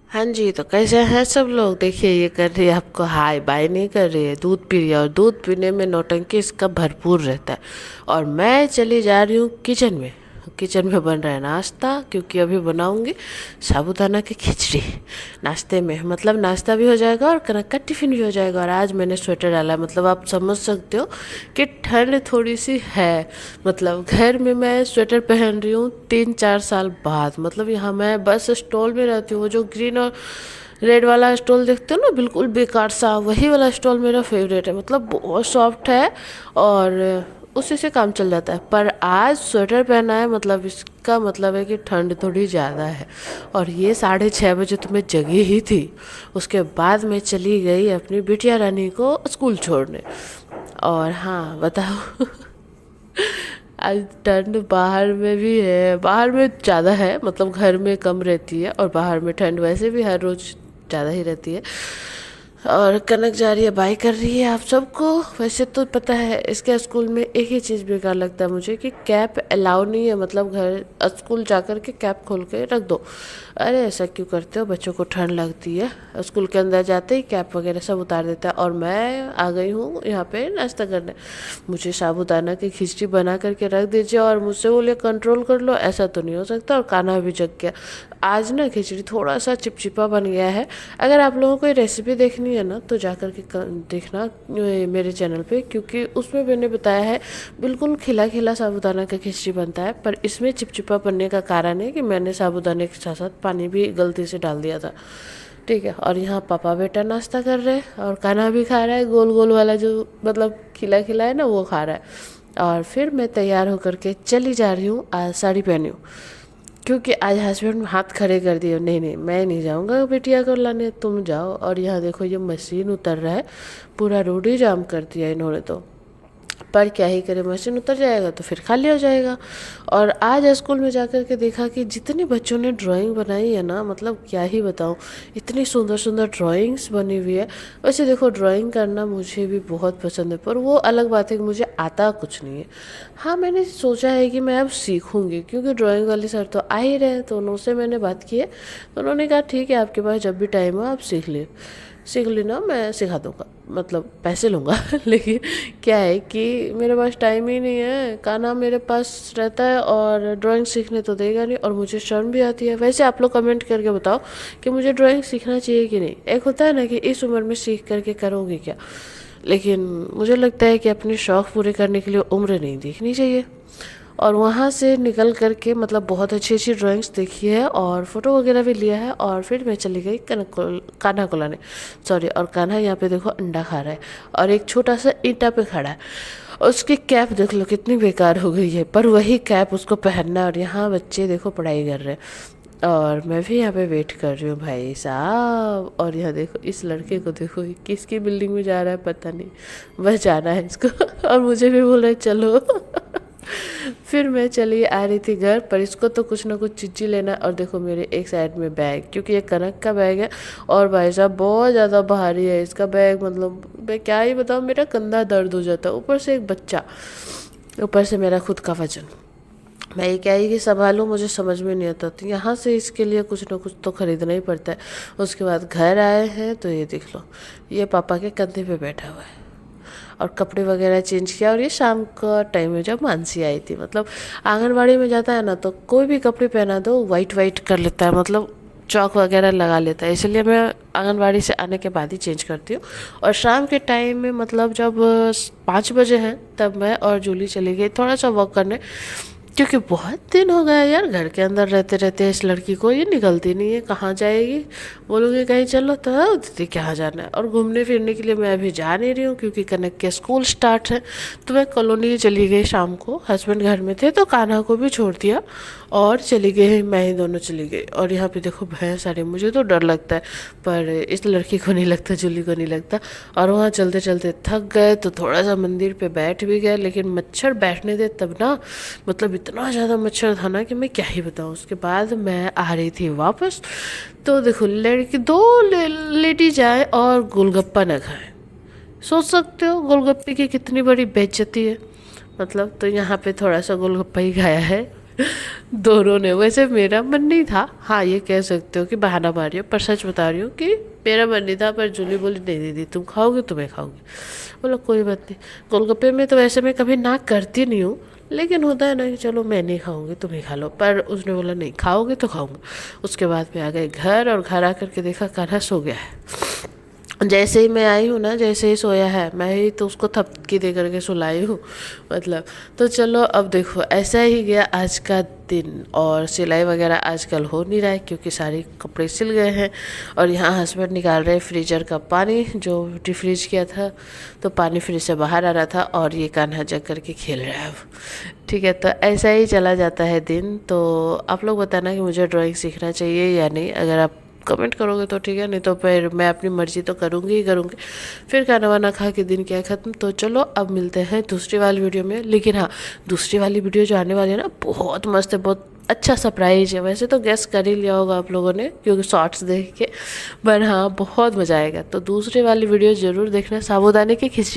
हाँ जी, तो कैसे हैं सब लोग। देखिए ये कर रही है आपको हाय बाय नहीं कर रही है, दूध पी रही है और दूध पीने में नौटंकी इसका भरपूर रहता है। और मैं चली जा रही हूँ किचन में। किचन में बन रहा है नाश्ता, क्योंकि अभी बनाऊंगी साबूदाना की खिचड़ी नाश्ते में। मतलब नाश्ता भी हो जाएगा और कनक का टिफिन भी हो जाएगा। और आज मैंने स्वेटर डाला है, मतलब आप समझ सकते हो कि ठंड थोड़ी सी है। मतलब घर में मैं स्वेटर पहन रही हूँ 3-4 साल बाद। मतलब यहाँ मैं बस स्टॉल में रहती हूँ, वो जो ग्रीन और रेड वाला स्टॉल देखते हो ना, बिल्कुल बेकार सा, वही वाला स्टॉल मेरा फेवरेट है। मतलब बहुत सॉफ्ट है और उसी से काम चल जाता है। पर आज स्वेटर पहना है, मतलब इसका मतलब है कि ठंड थोड़ी ज़्यादा है। और ये 6:30 बजे तो मैं जगी ही थी। उसके बाद मैं चली गई अपनी बिटिया रानी को स्कूल छोड़ने। और हाँ बताओ आज ठंड बाहर में भी है, बाहर में ज़्यादा है, मतलब घर में कम रहती है और बाहर में ठंड वैसे भी हर रोज़ ज़्यादा ही रहती है। और कनक जा रही है, बाय कर रही है आप सबको। वैसे तो पता है इसके स्कूल में एक ही चीज़ बेकार लगता है मुझे, कि कैप अलाउ नहीं है। मतलब घर स्कूल जाकर के कैप खोल के रख दो। अरे ऐसा क्यों करते हो, बच्चों को ठंड लगती है। स्कूल के अंदर जाते ही कैप वगैरह सब उतार देता है। और मैं आ गई हूँ यहाँ पे नाश्ता करने। मुझे साबूदाना की खिचड़ी बना करके रख दीजिए और मुझसे बोलिए कंट्रोल कर लो, ऐसा तो नहीं हो सकता। और कान्हा भी जग गया। आज ना खिचड़ी थोड़ा सा चिपचिपा बन गया है। अगर आप लोगों को ये रेसिपी देखनी है ना, तो जा कर के देखना मेरे चैनल पे, क्योंकि उसमें मैंने बताया है बिल्कुल खिला खिला साबूदाना का खिचड़ी बनता है। पर इसमें चिपचिपा बनने का कारण है कि मैंने साबूदाने के साथ साथ पानी भी गलती से डाल दिया था। ठीक है। और यहाँ पापा बेटा नाश्ता कर रहे हैं और कान्हा भी खा रहा है, गोल गोल वाला जो मतलब खिला खिला है ना, वो खा रहा है। और फिर मैं तैयार होकर के चली जा रही हूँ। आज साड़ी पहनी हूँ, क्योंकि आज हस्बैंड हाथ खड़े कर दिए, नहीं नहीं मैं नहीं जाऊंगा बिटिया को लाने, तुम जाओ। और यहाँ देखो ये मशीन उतर रहा है, पूरा रोड ही जाम कर दिया इन्होंने तो। पर क्या ही करे, मशीन उतर जाएगा तो फिर खाली हो जाएगा। और आज स्कूल में जाकर के देखा कि जितने बच्चों ने ड्राइंग बनाई है ना, मतलब क्या ही बताऊँ, इतनी सुंदर सुंदर ड्राइंग्स बनी हुई है। वैसे देखो ड्राइंग करना मुझे भी बहुत पसंद है, पर वो अलग बात है कि मुझे आता कुछ नहीं है। हाँ मैंने सोचा है कि मैं अब सीखूंगी, क्योंकि ड्राइंग वाले सर तो आ ही रहे हैं। तो उनसे मैंने बात की है, तो उन्होंने कहा ठीक है आपके पास जब भी टाइम हो आप सीख लेना, मैं सिखा दूंगा, मतलब पैसे लूँगा लेकिन क्या है कि मेरे पास टाइम ही नहीं है। कान्हा मेरे पास रहता है और ड्राइंग सीखने तो देगा नहीं, और मुझे शर्म भी आती है। वैसे आप लोग कमेंट करके बताओ कि मुझे ड्राइंग सीखना चाहिए कि नहीं। एक होता है ना कि इस उम्र में सीख करके करोगे क्या, लेकिन मुझे लगता है कि अपने शौक़ पूरे करने के लिए उम्र नहीं देखनी चाहिए। और वहाँ से निकल करके मतलब बहुत अच्छी अच्छी ड्राइंग्स देखी है और फ़ोटो वगैरह भी लिया है। और फिर मैं चली गई कान्हा को लाने, सॉरी। और कान्हा यहाँ पे देखो अंडा खा रहा है और एक छोटा सा ईंटा पे खड़ा है। और उसकी कैप देख लो कितनी बेकार हो गई है, पर वही कैप उसको पहनना है। और यहाँ बच्चे देखो पढ़ाई कर रहे हैं और मैं भी यहाँ पे वेट कर रही हूँ भाई साहब। और यहाँ देखो इस लड़के को देखो, ये किसकी बिल्डिंग में जा रहा है पता नहीं, बस जाना है इसको और मुझे भी बोल रहे चलो फिर मैं चली आ रही थी घर, पर इसको तो कुछ ना कुछ चीज़ी लेना। और देखो मेरे एक साइड में बैग, क्योंकि ये कनक का बैग है और भाई साहब बहुत ज़्यादा भारी है इसका बैग। मतलब मैं क्या ही बताऊँ, मेरा कंधा दर्द हो जाता है, ऊपर से एक बच्चा, ऊपर से मेरा खुद का वजन। मैं ये क्या ही कि संभालूँ, मुझे समझ में नहीं आता। तो यहाँ से इसके लिए कुछ ना कुछ तो ख़रीदना ही पड़ता है। उसके बाद घर आए हैं तो ये देख लो, ये पापा के कंधे पे बैठा हुआ है। और कपड़े वगैरह चेंज किया। और ये शाम का टाइम है जब मानसी आई थी। मतलब आंगनबाड़ी में जाता है ना, तो कोई भी कपड़े पहना दो वाइट वाइट कर लेता है, मतलब चौक वगैरह लगा लेता है। इसलिए मैं आंगनबाड़ी से आने के बाद ही चेंज करती हूँ। और शाम के टाइम में मतलब जब 5 बजे हैं, तब मैं और जूली चली गई थोड़ा सा वॉक करने, क्योंकि बहुत दिन हो गया यार घर के अंदर रहते रहते। इस लड़की को ये निकलती नहीं है, कहाँ जाएगी। बोलूँगी कहीं चलो तो दीदी कहाँ जाना है। और घूमने फिरने के लिए मैं अभी जा नहीं रही हूँ, क्योंकि कनक के स्कूल स्टार्ट है। तो मैं कॉलोनी चली गई शाम को, हस्बैंड घर में थे तो कान्हा को भी छोड़ दिया और चली गई, मैं ही दोनों चली गई। और यहाँ पे देखो भैंस आ रही, मुझे तो डर लगता है, पर इस लड़की को नहीं लगता, जूली को नहीं लगता। और वहाँ चलते चलते थक गए तो थोड़ा सा मंदिर पे बैठ भी गए, लेकिन मच्छर बैठने दे तब ना, मतलब इतना ज़्यादा मच्छर था ना कि मैं क्या ही बताऊँ। उसके बाद मैं आ रही थी वापस, तो देखो लड़की दो लेडीज आए और गोलगप्पा न खाए। सोच सकते हो गोलगप्पे की कितनी बड़ी बेइज्जती है। मतलब तो यहाँ पे थोड़ा सा गोलगप्पा ही खाया है, दोनों ने। वैसे मेरा मन नहीं था, हाँ ये कह सकते हो कि बहाना मार रही हो, पर सच बता रही हूँ कि मेरा मन नहीं था। पर जूली बोली नहीं दीदी तुम खाओगे तो मैं खाऊंगी। बोला कोई बात नहीं। गोलगप्पे में तो वैसे मैं कभी ना करती नहीं हूँ, लेकिन होता है ना कि चलो मैं नहीं खाऊंगी तुम ही खा लो। पर उसने बोला नहीं खाओगे तो खाऊंगा। उसके बाद मैं आ गई घर, और घर आकर के देखा कान्हा सो गया है। जैसे ही मैं आई हूँ ना, जैसे ही सोया है, मैं ही तो उसको थपकी दे करके सुलाई हूँ मतलब। तो चलो अब देखो, ऐसा ही गया आज का दिन। और सिलाई वगैरह आजकल हो नहीं रहा है क्योंकि सारे कपड़े सिल गए हैं। और यहाँ हस्बैंड निकाल रहे हैं फ्रीजर का पानी जो डिफ्रीज किया था, तो पानी फ्रिज से बाहर आ रहा था, और ये कान्हा जग करके खेल रहा है अब। ठीक है, तो ऐसा ही चला जाता है दिन। तो आप लोग बताना कि मुझे ड्राइंग सीखना चाहिए या नहीं। अगर आप कमेंट करोगे तो ठीक है, नहीं तो फिर मैं अपनी मर्जी तो करूँगी ही करूँगी। फिर खाना वाना खा के दिन क्या ख़त्म। तो चलो अब मिलते हैं दूसरी वाली वीडियो में। लेकिन हाँ, दूसरी वाली वीडियो जो आने वाली है ना, बहुत मस्त है, बहुत अच्छा सरप्राइज है। वैसे तो गेस कर ही लिया होगा आप लोगों ने क्योंकि शॉर्ट्स देख के, पर हाँ बहुत मज़ा आएगा। तो दूसरी वाली वीडियो ज़रूर देखना, साबूदाने की खिचड़ी।